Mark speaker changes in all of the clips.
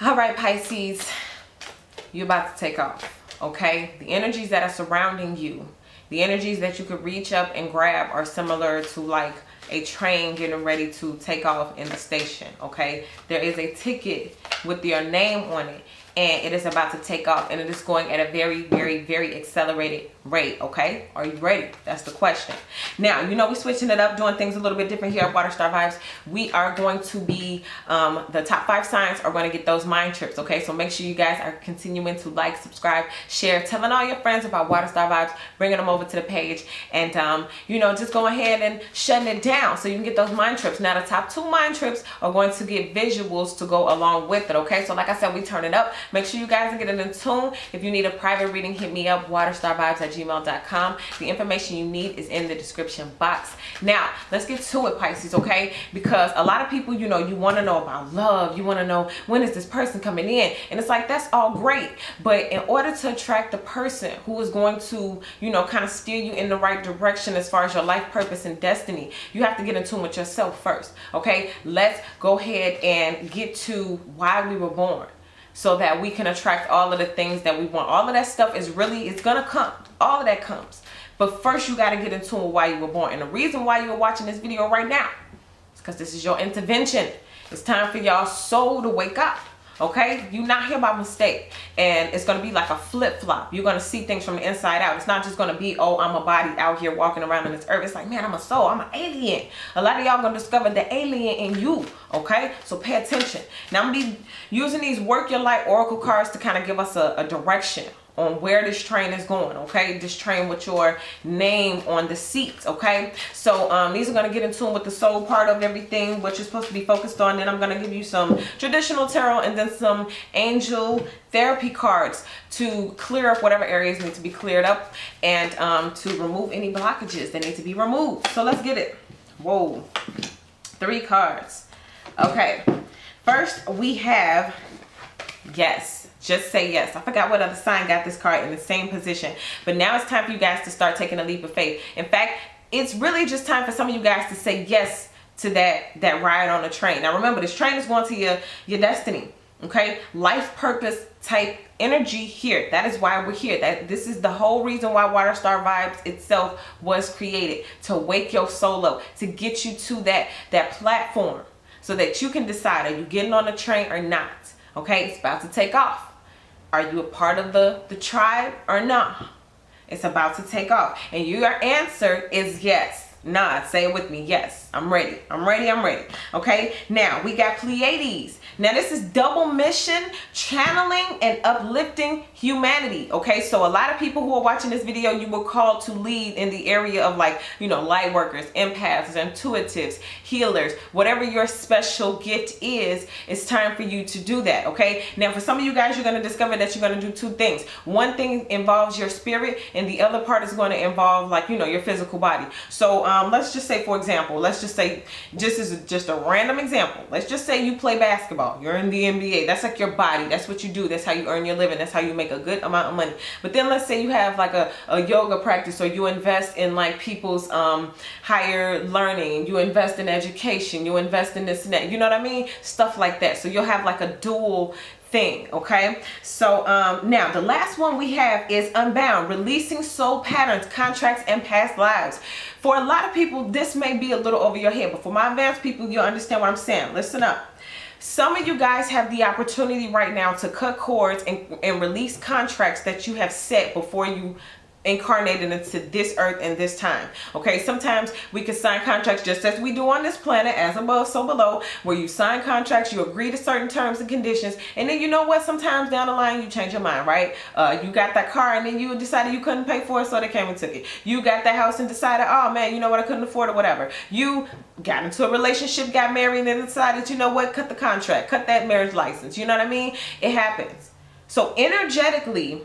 Speaker 1: All right, Pisces, you're about to take off, okay? The energies that are surrounding you, the energies that you could reach up and grab are similar to like a train getting ready to take off in the station, okay? There is a ticket with your name on it, and it is about to take off, and it is going at a very, very, very accelerated rate, okay? Are you ready? That's the question. Now, you know we're switching it up, doing things a little bit different here at Water Star Vibes. We are going to be, the top 5 signs are going to get those mind trips, okay? So make sure you guys are continuing to like, subscribe, share, telling all your friends about Water Star Vibes, bringing them over to the page, and, you know, just go ahead and shutting it down so you can get those mind trips. Now, the top 2 mind trips are going to get visuals to go along with it, okay? So like I said, we turn it up. Make sure you guys are getting in tune. If you need a private reading, hit me up, waterstarvibes@gmail.com. The information you need is in the description box. Now, let's get to it, Pisces, okay? Because a lot of people, you know, you want to know about love. You want to know, when is this person coming in? And it's like, that's all great. But in order to attract the person who is going to, you know, kind of steer you in the right direction as far as your life purpose and destiny, you have to get in tune with yourself first, okay? Let's go ahead and get to why we were born, so that we can attract all of the things that we want. All of that stuff is really, it's gonna come. All of that comes. But first you gotta get in tune with why you were born. And the reason why you're watching this video right now is because this is your intervention. It's time for y'all soul to wake up. Okay? You're not here by mistake. And it's going to be like a flip-flop. You're going to see things from the inside out. It's not just going to be, oh, I'm a body out here walking around in this earth. It's like, man, I'm a soul. I'm an alien. A lot of y'all going to discover the alien in you. Okay? So pay attention. Now, I'm going to be using these Work Your Life Oracle cards to kind of give us a direction on where this train is going, okay? This train with your name on the seat, okay? So these are going to get in tune with the soul part of everything, what you're supposed to be focused on. Then I'm going to give you some traditional tarot and then some angel therapy cards to clear up whatever areas need to be cleared up, and to remove any blockages that need to be removed. So let's get it. Whoa. 3 cards. Okay. First, we have yes. Just say yes. I forgot what other sign got this card in the same position. But now it's time for you guys to start taking a leap of faith. In fact, it's really just time for some of you guys to say yes to that ride on the train. Now remember, this train is going to your destiny. Okay? Life purpose type energy here. That is why we're here. This is the whole reason why Water Star Vibes itself was created. To wake your soul up. To get you to that platform. So that you can decide, are you getting on the train or not? Okay? It's about to take off. Are you a part of the tribe or not? It's about to take off. And your answer is yes. Nah, say it with me. Yes, I'm ready. I'm ready. I'm ready. Okay. Now we got Pleiades. Now this is double mission, channeling and uplifting humanity. Okay. So a lot of people who are watching this video, you were called to lead in the area of, like, you know, light workers, empaths, intuitives, healers, whatever your special gift is, it's time for you to do that. Okay. Now for some of you guys, you're going to discover that you're going to do 2 things. One thing involves your spirit, and the other part is going to involve, like, you know, your physical body. So let's just say, for example, let's just say, just a random example. Let's just say you play basketball. You're in the NBA. That's like your body. That's what you do. That's how you earn your living. That's how you make a good amount of money. But then let's say you have like a yoga practice, or you invest in like people's higher learning. You invest in education. You invest in this and that. You know what I mean? Stuff like that. So you'll have like a dual thing. Okay. So now the last one we have is unbound, releasing soul patterns, contracts, and past lives. For a lot of people, this may be a little over your head, but for my advanced people, you'll understand what I'm saying. Listen up. Some of you guys have the opportunity right now to cut cords and release contracts that you have set before you incarnated into this earth and this time. Okay, sometimes we can sign contracts just as we do on this planet, as above so below, where you sign contracts, you agree to certain terms and conditions, and then you know what, sometimes down the line you change your mind, right? You got that car and then you decided you couldn't pay for it, so they came and took it. You got that house and decided, oh man, you know what, I couldn't afford it, whatever. You got into a relationship, got married, and then decided, you know what, cut the contract, cut that marriage license. You know what I mean? It happens. So energetically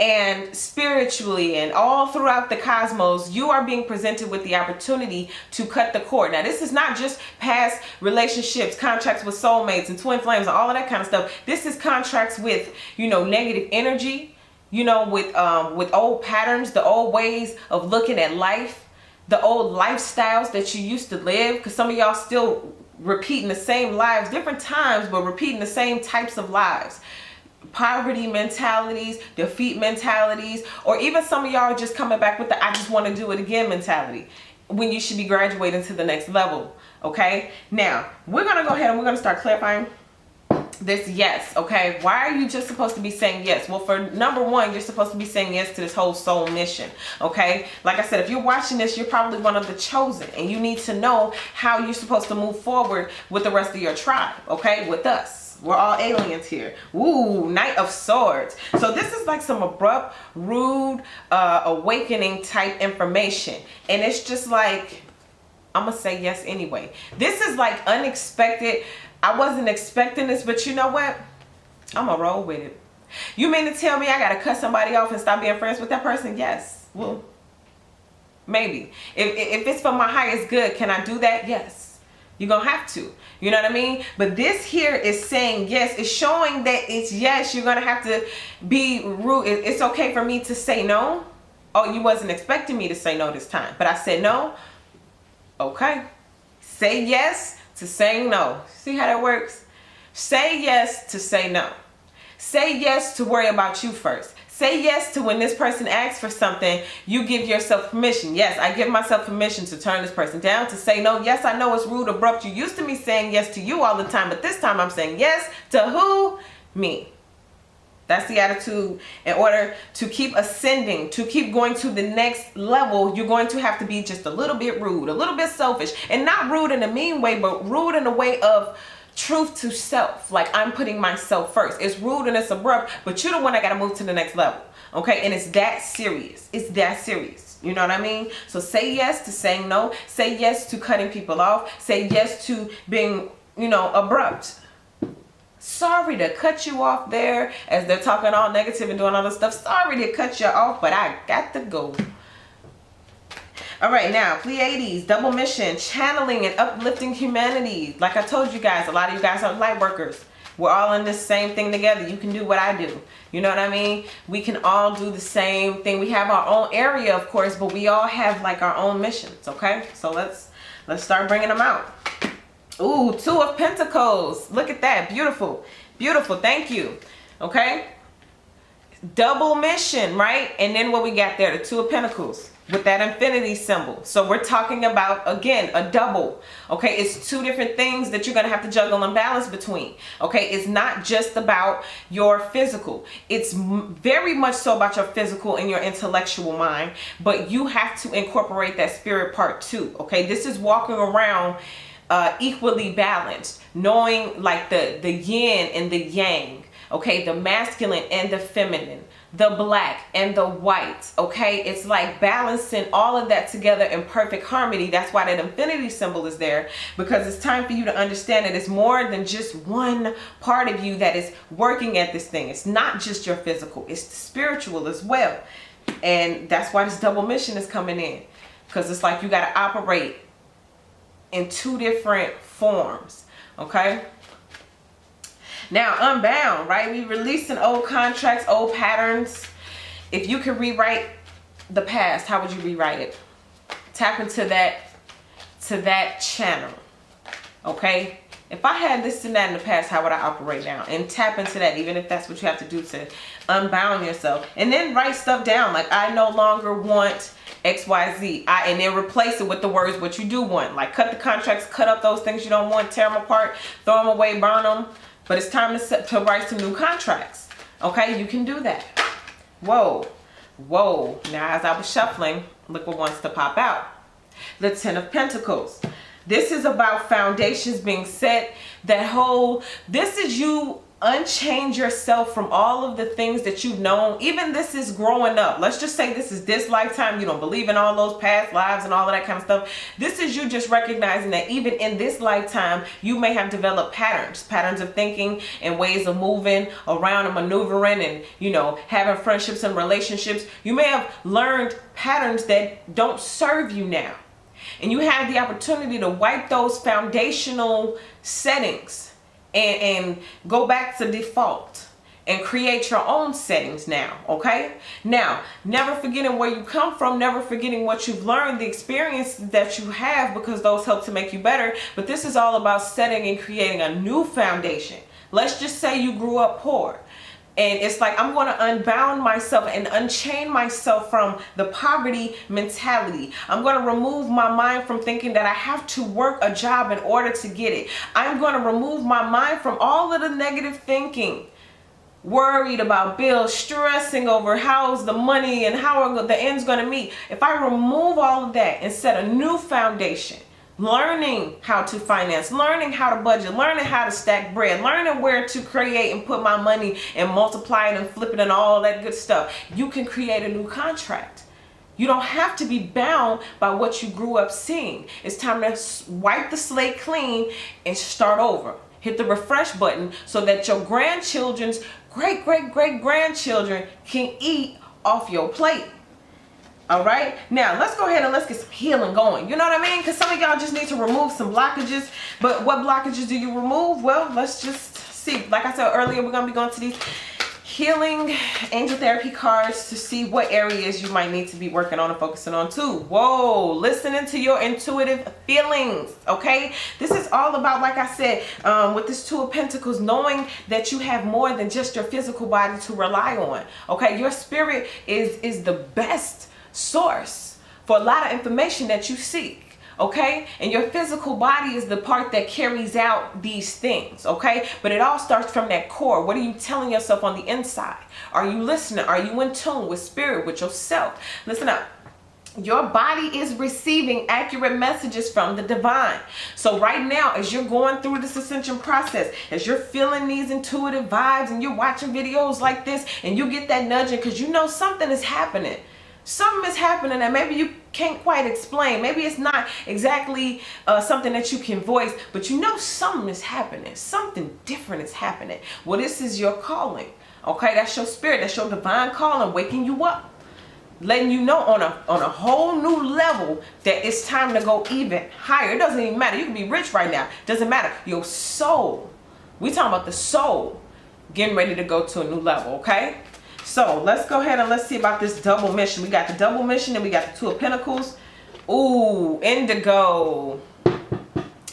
Speaker 1: and spiritually and all throughout the cosmos, you are being presented with the opportunity to cut the cord. Now this is not just past relationships, contracts with soulmates and twin flames and all of that kind of stuff. This is contracts with, you know, negative energy, you know, with old patterns, the old ways of looking at life, the old lifestyles that you used to live, because some of y'all still repeating the same lives, different times, but repeating the same types of lives. Poverty mentalities, defeat mentalities, or even some of y'all are just coming back with the I just want to do it again mentality, when you should be graduating to the next level. Okay, now we're gonna go ahead and we're gonna start clarifying this yes. Okay, why are you just supposed to be saying yes? Well, for number one, you're supposed to be saying yes to this whole soul mission. Okay, like I said, if you're watching this, you're probably one of the chosen, and you need to know how you're supposed to move forward with the rest of your tribe. Okay, with us, we're all aliens here. Ooh, Knight of Swords. So this is like some abrupt, rude, awakening type information, and it's just like, I'm gonna say yes anyway. This is like unexpected. I wasn't expecting this, but you know what? I'm gonna roll with it. You mean to tell me I gotta cut somebody off and stop being friends with that person? Yes. Well, maybe. If it's for my highest good, can I do that? Yes. You're gonna have to. You know what I mean? But this here is saying yes. It's showing that it's yes. You're gonna have to be rude. It's okay for me to say no. Oh, you wasn't expecting me to say no this time, but I said no. Okay. Say yes to saying no. See how that works? Say yes to say no. Say yes to worry about you first. Say yes to when this person asks for something, you give yourself permission. Yes, I give myself permission to turn this person down, to say no. Yes, I know it's rude, abrupt. You used to me saying yes to you all the time, but this time I'm saying yes to who? Me. That's the attitude. In order to keep ascending, to keep going to the next level, you're going to have to be just a little bit rude, a little bit selfish, and not rude in a mean way, but rude in a way of truth to self. Like, I'm putting myself first. It's rude and it's abrupt, but you're the one that got to move to the next level. Okay. And it's that serious. It's that serious. You know what I mean? So say yes to saying no. Say yes to cutting people off. Say yes to being, you know, abrupt. Sorry to cut you off there as they're talking all negative and doing all this stuff. Sorry to cut you off, but I got to go. All right, now, Pleiades, double mission, channeling and uplifting humanity. Like I told you guys, a lot of you guys are light workers. We're all in this same thing together. You can do what I do. You know what I mean? We can all do the same thing. We have our own area, of course, but we all have like our own missions, okay? So let's start bringing them out. Ooh, Two of Pentacles. Look at that. Beautiful. Beautiful. Thank you. Okay. Double mission, right? And then what we got there, the Two of Pentacles with that infinity symbol. So we're talking about, again, a double. Okay. It's two different things that you're going to have to juggle and balance between. Okay. It's not just about your physical. It's very much so about your physical and your intellectual mind, but you have to incorporate that spirit part too. Okay. This is walking around equally balanced, knowing like the yin and the yang, okay, the masculine and the feminine, the black and the white. Okay, it's like balancing all of that together in perfect harmony. That's why that infinity symbol is there, because it's time for you to understand that it's more than just one part of you that is working at this thing. It's not just your physical, it's the spiritual as well. And that's why this double mission is coming in, because it's like you got to operate in two different forms. Okay, now Unbound, right? We releasing old contracts, old patterns. If you could rewrite the past, how would you rewrite it? Tap into that channel. Okay, if I had this and that in the past, how would I operate now? And tap into that, even if that's what you have to do to unbound yourself. And then write stuff down, like I no longer want XYZ, and then replace it with the words what you do want. Like cut the contracts, cut up those things you don't want, tear them apart, throw them away, burn them. But it's time to write some new contracts. Okay, you can do that. Whoa, whoa. Now as I was shuffling, look what wants to pop out. The Ten of Pentacles. This is about foundations being set. This is you unchange yourself from all of the things that you've known. Even this is growing up. Let's just say this is this lifetime. You don't believe in all those past lives and all of that kind of stuff. This is you just recognizing that even in this lifetime, you may have developed patterns of thinking and ways of moving around and maneuvering and, you know, having friendships and relationships. You may have learned patterns that don't serve you now. And you have the opportunity to wipe those foundational settings and go back to default and create your own settings now, okay? Now, never forgetting where you come from, never forgetting what you've learned, the experience that you have, because those help to make you better. But this is all about setting and creating a new foundation. Let's just say you grew up poor. And it's like, I'm going to unbound myself and unchain myself from the poverty mentality. I'm going to remove my mind from thinking that I have to work a job in order to get it. I'm going to remove my mind from all of the negative thinking. Worried about bills, stressing over how's the money and how the end's going to meet. If I remove all of that and set a new foundation, learning how to finance, learning how to budget, learning how to stack bread, learning where to create and put my money and multiply it and flip it and all that good stuff, you can create a new contract. You don't have to be bound by what you grew up seeing. It's time to wipe the slate clean and start over. Hit the refresh button so that your grandchildren's great-great-great-grandchildren can eat off your plate. All right, now let's go ahead and let's get some healing going. You know what I mean? Because some of y'all just need to remove some blockages. But what blockages do you remove? Well, let's just see. Like I said earlier, we're going to be going to these healing angel therapy cards to see what areas you might need to be working on and focusing on too. Whoa, listening to your intuitive feelings, okay? This is all about, like I said, with this Two of Pentacles, knowing that you have more than just your physical body to rely on, okay? Your spirit is the best source for a lot of information that you seek. Okay, and your physical body is the part that carries out these things, okay? But it all starts from that core. What are you telling yourself on the inside? Are you listening? Are you in tune with spirit, with yourself? Listen up. Your body is receiving accurate messages from the divine. So right now, as you're going through this ascension process, as you're feeling these intuitive vibes and you're watching videos like this and you get that nudging because you know something is happening. Something is happening that maybe you can't quite explain. Maybe it's not exactly something that you can voice, but you know something is happening. Something different is happening. Well, this is your calling. Okay, that's your spirit. That's your divine calling, waking you up, letting you know on a whole new level that it's time to go even higher. It doesn't even matter. You can be rich right now. It doesn't matter. Your soul. We talking about the soul getting ready to go to a new level. Okay. So let's go ahead and let's see about this double mission. We got the double mission and we got the Two of Pentacles. Ooh, indigo.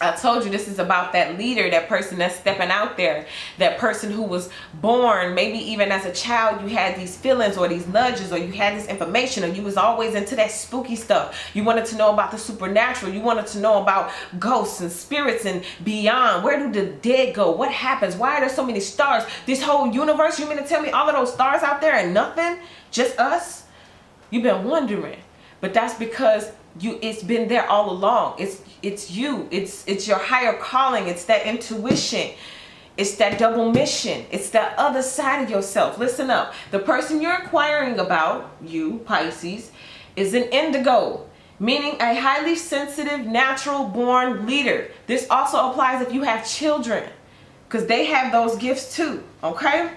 Speaker 1: I told you this is about that leader, that person that's stepping out there, that person who was born, maybe even as a child, you had these feelings or these nudges or you had this information or you was always into that spooky stuff. You wanted to know about the supernatural. You wanted to know about ghosts and spirits and beyond. Where do the dead go? What happens? Why are there so many stars? This whole universe, you mean to tell me all of those stars out there and nothing? Just us? You've been wondering. But that's because it's been there all along. It's you. It's your higher calling. It's that intuition. It's that double mission. It's that other side of yourself. Listen up. The person you're inquiring about, you, Pisces, is an indigo, meaning a highly sensitive, natural born leader. This also applies if you have children, because they have those gifts too. Okay?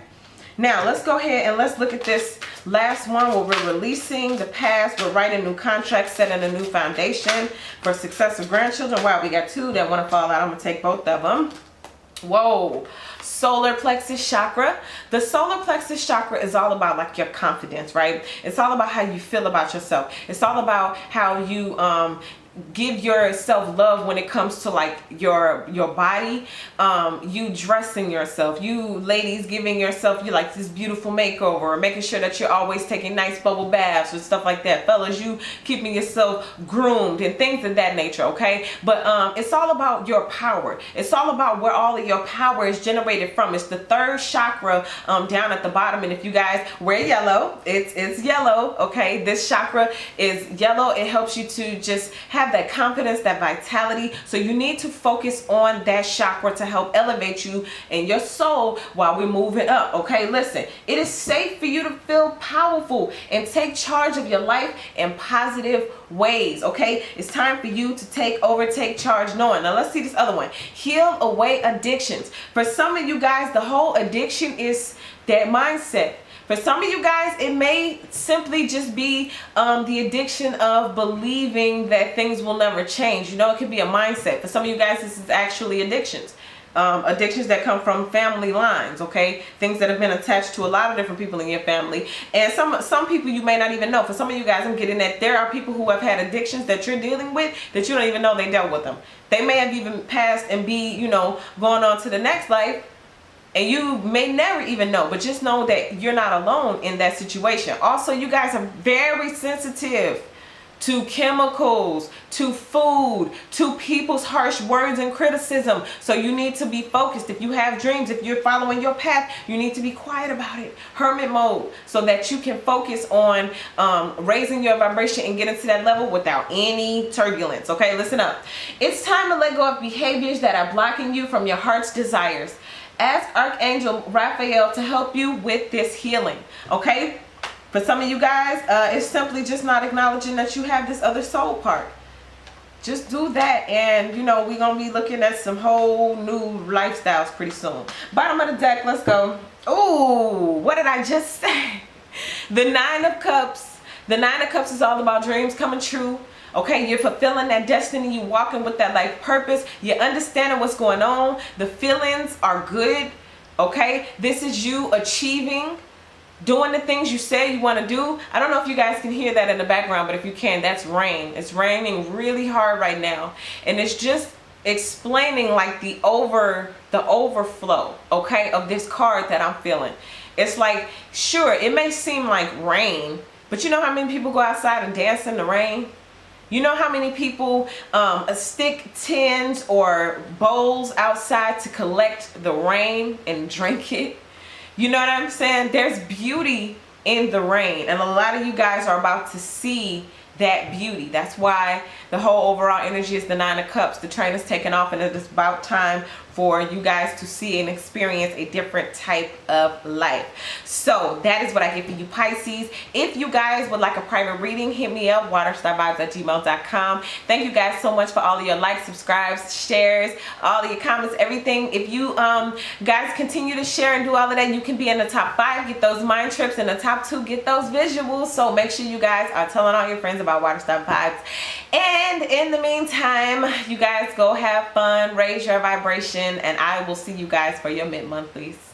Speaker 1: Now, let's go ahead and let's look at this last one where we're releasing the past. We're writing new contracts, setting a new foundation for successive grandchildren. Wow, we got two that want to fall out. I'm going to take both of them. Whoa. Solar plexus chakra. The solar plexus chakra is all about like your confidence, right? It's all about how you feel about yourself. It's all about how you give yourself love when it comes to like your body, you dressing yourself, you ladies giving yourself like this beautiful makeover, or making sure that you're always taking nice bubble baths and stuff like that. Fellas, you keeping yourself groomed and things of that nature. Okay, but it's all about your power. It's all about where all of your power is generated from. It's the third chakra down at the bottom, and if you guys wear yellow, it's yellow. Okay, this chakra is yellow. It helps you to just have that confidence, that vitality. So you need to focus on that chakra to help elevate you and your soul while we're moving up. Okay, listen, it is safe for you to feel powerful and take charge of your life in positive ways. Okay, it's time for you to take over, take charge, knowing. Now let's see this other one. Heal away addictions. For some of you guys, the whole addiction is that mindset. For some of you guys, it may simply just be the addiction of believing that things will never change. You know, it could be a mindset. For some of you guys, this is actually addictions. addictions that come from family lines, okay? Things that have been attached to a lot of different people in your family. And some people you may not even know. For some of you guys, I'm getting that there are people who have had addictions that you're dealing with that you don't even know they dealt with them. They may have even passed and be, you know, going on to the next life, and you may never even know, but just know that you're not alone in that situation. Also, you guys are very sensitive to chemicals, to food, to people's harsh words and criticism. So you need to be focused. If you have dreams, if you're following your path, you need to be quiet about it. Hermit mode, so that you can focus on raising your vibration and getting to that level without any turbulence. Okay, listen up. It's time to let go of behaviors that are blocking you from your heart's desires. Ask Archangel Raphael to help you with this healing. Okay? For some of you guys, it's simply just not acknowledging that you have this other soul part. Just do that, and you know, we're gonna be looking at some whole new lifestyles pretty soon. Bottom of the deck, let's go. Ooh, what did I just say? The Nine of Cups. The Nine of Cups is all about dreams coming true. Okay, you're fulfilling that destiny. You're walking with that life purpose. You're understanding what's going on. The feelings are good. Okay, this is you achieving, doing the things you say you want to do. I don't know if you guys can hear that in the background, but if you can, that's rain. It's raining really hard right now, and it's just explaining like the overflow, okay, of this card that I'm feeling. It's like, sure, it may seem like rain, but you know how many people go outside and dance in the rain? You know how many people stick tins or bowls outside to collect the rain and drink it? You know what I'm saying? There's beauty in the rain, and a lot of you guys are about to see that beauty. That's why the whole overall energy is the Nine of Cups. The train is taking off, and it is about time for you guys to see and experience a different type of life. So that is what I get for you, Pisces. If you guys would like a private reading, hit me up, waterstarvibes@gmail.com. Thank you guys so much for all of your likes, subscribes, shares, all of your comments, everything. If you guys continue to share and do all of that, you can be in the top 5, get those mind trips, and the top 2, get those visuals. So make sure you guys are telling all your friends about Waterstar Vibes. And in the meantime, you guys go have fun, raise your vibration, and I will see you guys for your mid-monthlies.